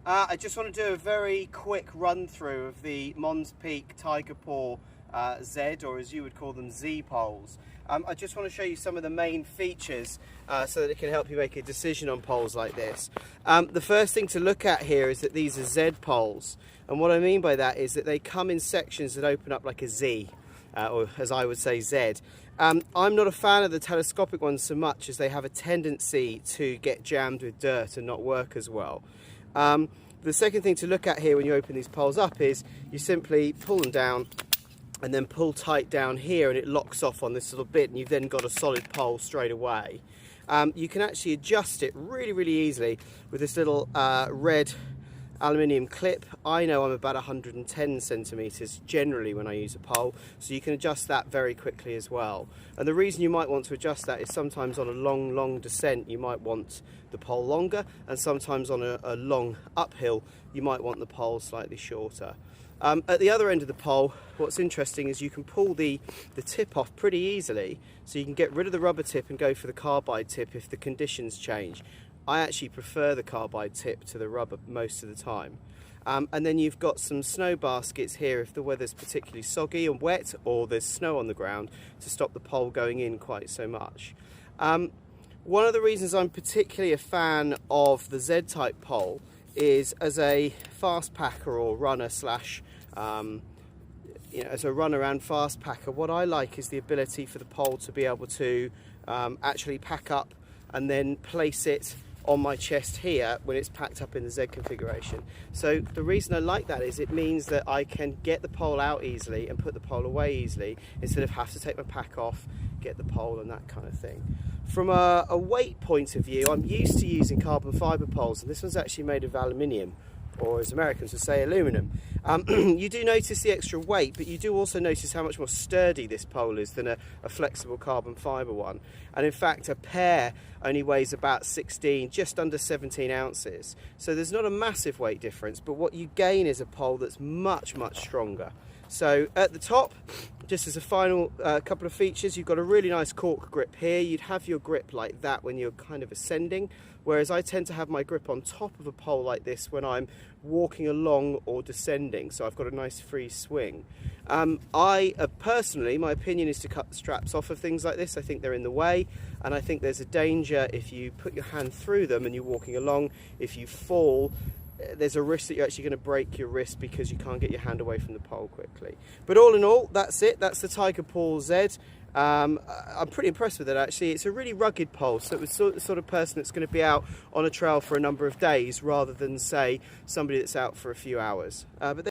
I just want to do a very quick run through of the Mons Peak Tiger Paw Z, or as you would call them, Z poles. I just want to show you some of the main features so that it can help you make a decision on poles like this. The first thing to look at here is that these are Z poles, and what I mean by that is that they come in sections that open up like a Z, or as I would say, Z. I'm not a fan of the telescopic ones so much as they have a tendency to get jammed with dirt and not work as well. The second thing to look at here when you open these poles up is you simply pull them down and then pull tight down here, and it locks off on this little bit, and you've then got a solid pole straight away. You can actually adjust it really easily with this little red aluminium clip. I know I'm about 110 centimeters generally when I use a pole, so you can adjust that very quickly as well. And the reason you might want to adjust that is sometimes on a long descent you might want the pole longer, and sometimes on a long uphill you might want the pole slightly shorter. At the other end of the pole, what's interesting is you can pull the tip off pretty easily, so you can get rid of the rubber tip and go for the carbide tip if the conditions change. I actually prefer the carbide tip to the rubber most of the time. And then you've got some snow baskets here if the weather's particularly soggy and wet, or there's snow on the ground, to stop the pole going in quite so much. One of the reasons I'm particularly a fan of the Z-type pole is as a fast packer or runner slash as a runner and fast packer, what I like is the ability for the pole to be able to actually pack up and then place it on my chest here when it's packed up in the Z configuration. So the reason I like that is it means that I can get the pole out easily and put the pole away easily, instead of have to take my pack off, get the pole and that kind of thing. From a weight point of view, I'm used to using carbon fibre poles, and this one's actually made of aluminium, or as Americans would say, aluminum. You do notice the extra weight, but you do also notice how much more sturdy this pole is than a flexible carbon fibre one. And in fact, a pair only weighs about 16, just under 17 ounces. So there's not a massive weight difference, but what you gain is a pole that's much stronger. So at the top, just as a final couple of features, you've got a really nice cork grip here. You'd have your grip like that when you're kind of ascending, whereas I tend to have my grip on top of a pole like this when I'm walking along or descending, so I've got a nice free swing. Personally, my opinion is to cut the straps off of things like this. I think they're in the way, and I think there's a danger if you put your hand through them and you're walking along. If you fall, there's a risk that you're actually going to break your wrist because you can't get your hand away from the pole quickly. But all in all, that's it. That's the Tiger Paw Z. I'm pretty impressed with it actually. It's a really rugged pole, so it's the sort of person that's going to be out on a trail for a number of days rather than, say, somebody that's out for a few hours. But